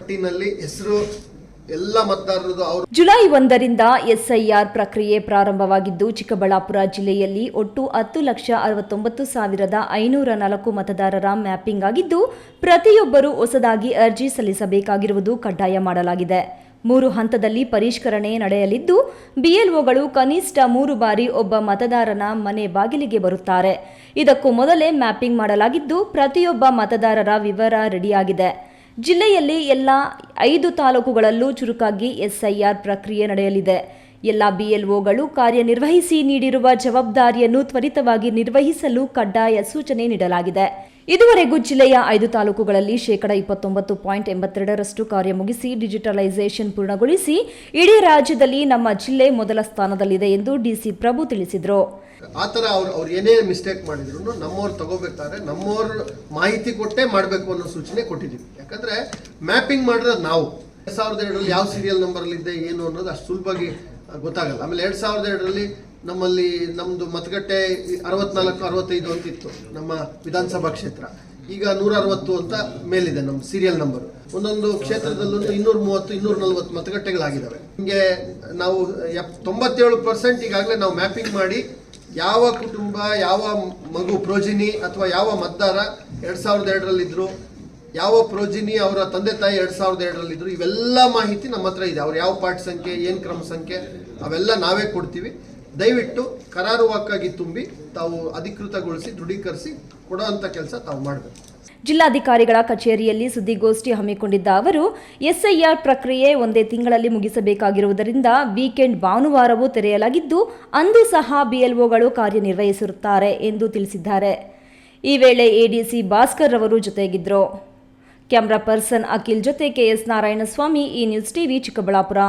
ಪಟ್ಟಿನಲ್ಲಿ ಹೆಸರು ಎಲ್ಲ ಮತದಾರರದು ಅವರು. ಜುಲೈ 1ರಿಂದ ಎಸ್ಐಆರ್ ಪ್ರಕ್ರಿಯೆ ಪ್ರಾರಂಭವಾಗಿದ್ದು ಚಿಕ್ಕಬಳ್ಳಾಪುರ ಜಿಲ್ಲೆಯಲ್ಲಿ ಒಟ್ಟು 10,69,504 ಮತದಾರರ ಮ್ಯಾಪಿಂಗ್ ಆಗಿದ್ದು ಪ್ರತಿಯೊಬ್ಬರು ಹೊಸದಾಗಿ ಅರ್ಜಿ ಸಲ್ಲಿಸಬೇಕಾಗಿರುವುದು ಕಡ್ಡಾಯ ಮಾಡಲಾಗಿದೆ. 3 ಹಂತದಲ್ಲಿ ಪರಿಷ್ಕರಣೆ ನಡೆಯಲಿದ್ದು ಬಿಎಲ್ಒಗಳು ಕನಿಷ್ಠ 3 ಬಾರಿ ಒಬ್ಬ ಮತದಾರನ ಮನೆ ಬಾಗಿಲಿಗೆ ಬರುತ್ತಾರೆ. ಇದಕ್ಕೂ ಮೊದಲೇ ಮ್ಯಾಪಿಂಗ್ ಮಾಡಲಾಗಿದ್ದು ಪ್ರತಿಯೊಬ್ಬ ಮತದಾರರ ವಿವರ ರೆಡಿಯಾಗಿದೆ. ಜಿಲ್ಲೆಯಲ್ಲಿ ಎಲ್ಲ 5 ತಾಲೂಕುಗಳಲ್ಲೂ ಚುರುಕಾಗಿ ಎಸ್ಐಆರ್ ಪ್ರಕ್ರಿಯೆ ನಡೆಯಲಿದೆ. ಎಲ್ಲ ಬಿಎಲ್ಒಗಳು ಕಾರ್ಯನಿರ್ವಹಿಸಿ ನೀಡಿರುವ ಜವಾಬ್ದಾರಿಯನ್ನು ತ್ವರಿತವಾಗಿ ನಿರ್ವಹಿಸಲು ಕಡ್ಡಾಯ ಸೂಚನೆ ನೀಡಲಾಗಿದೆ. ಇದುವರೆಗೂ ಜಿಲ್ಲೆಯ 5 ತಾಲೂಕುಗಳಲ್ಲಿ 29.82% ಕಾರ್ಯ ಮುಗಿಸಿ ಡಿಜಿಟಲೈಸೇಷನ್ ಪೂರ್ಣಗೊಳಿಸಿ ಇಡೀ ರಾಜ್ಯದಲ್ಲಿ ನಮ್ಮ ಜಿಲ್ಲೆ ಮೊದಲ ಸ್ಥಾನದಲ್ಲಿದೆ ಎಂದು ಡಿಸಿ ಪ್ರಭು ತಿಳಿಸಿದರು. ಆ ಥರ ಅವ್ರು ಏನೇ ಮಿಸ್ಟೇಕ್ ಮಾಡಿದ್ರು ನಮ್ಮವ್ರು ತಗೋಬೇಕಾದ್ರೆ ನಮ್ಮವ್ರ ಮಾಹಿತಿ ಕೊಟ್ಟೇ ಮಾಡಬೇಕು ಅನ್ನೋ ಸೂಚನೆ ಕೊಟ್ಟಿದ್ದೀವಿ. ಯಾಕಂದ್ರೆ ಮ್ಯಾಪಿಂಗ್ ಮಾಡಿರೋದು ನಾವು 2002ರಲ್ಲಿ ಯಾವ ಸೀರಿಯಲ್ ನಂಬರ್ಲಿದ್ದೆ ಏನು ಅನ್ನೋದು ಅಷ್ಟು ಸುಲಭವಾಗಿ ಗೊತ್ತಾಗಲ್ಲ. ಆಮೇಲೆ 2002ರಲ್ಲಿ ನಮ್ಮದು ಮತಗಟ್ಟೆ 64-65 ಅಂತ ಇತ್ತು ನಮ್ಮ ವಿಧಾನಸಭಾ ಕ್ಷೇತ್ರ. ಈಗ 160 ಅಂತ ಮೇಲಿದೆ ನಮ್ಮ ಸೀರಿಯಲ್ ನಂಬರ್. ಒಂದೊಂದು ಕ್ಷೇತ್ರದಲ್ಲೂ 230-240 ಮತಗಟ್ಟೆಗಳಾಗಿದ್ದಾವೆ. ಹಿಂಗೆ ನಾವು 97% ಈಗಾಗಲೇ ನಾವು ಮ್ಯಾಪಿಂಗ್ ಮಾಡಿ ಯಾವ ಕುಟುಂಬ, ಯಾವ ಮಗು ಪ್ರೋಜಿನಿ ಅಥವಾ ಯಾವ ಮತದಾರ 2002ರಲ್ಲಿದ್ದರು, ಯಾವ ಪ್ರೋಜಿನಿ ಅವರ ತಂದೆ ತಾಯಿ 2002ರಲ್ಲಿದ್ದರು, ಇವೆಲ್ಲ ಮಾಹಿತಿ ನಮ್ಮ ಹತ್ರ ಇದೆ. ಅವ್ರು ಯಾವ ಪಾರ್ಟ್ ಸಂಖ್ಯೆ, ಏನು ಕ್ರಮ ಸಂಖ್ಯೆ, ಅವೆಲ್ಲ ನಾವೇ ಕೊಡ್ತೀವಿ. ದಯವಿಟ್ಟು ಕರಾರುವಾಕ್ಕಾಗಿ ತುಂಬಿ ತಾವು ಅಧಿಕೃತಗೊಳಿಸಿ ದೃಢೀಕರಿಸಿ ಕೊಡೋವಂಥ ಕೆಲಸ ತಾವು ಮಾಡಬೇಕು. ಜಿಲ್ಲಾಧಿಕಾರಿಗಳ ಕಚೇರಿಯಲ್ಲಿ ಸುದ್ದಿಗೋಷ್ಠಿ ಹಮ್ಮಿಕೊಂಡಿದ್ದ ಅವರು ಎಸ್ಐಆರ್ ಪ್ರಕ್ರಿಯೆ ಒಂದೇ ತಿಂಗಳಲ್ಲಿ ಮುಗಿಸಬೇಕಾಗಿರುವುದರಿಂದ ವೀಕೆಂಡ್ ಭಾನುವಾರವೂ ತೆರೆಯಲಾಗಿದ್ದು ಅಂದು ಸಹ ಬಿಎಲ್ಒಗಳು ಕಾರ್ಯನಿರ್ವಹಿಸಿರುತ್ತಾರೆ ಎಂದು ತಿಳಿಸಿದ್ದಾರೆ. ಈ ವೇಳೆ ಎಡಿಸಿ ಭಾಸ್ಕರ್ ಅವರು ಜೊತೆಗಿದ್ದರು. ಕ್ಯಾಮರಾ ಪರ್ಸನ್ ಅಖಿಲ್ ಜೊತೆ ಕೆಎಸ್ ನಾರಾಯಣಸ್ವಾಮಿ, ಈ ನ್ಯೂಸ್ ಟಿವಿ, ಚಿಕ್ಕಬಳ್ಳಾಪುರ.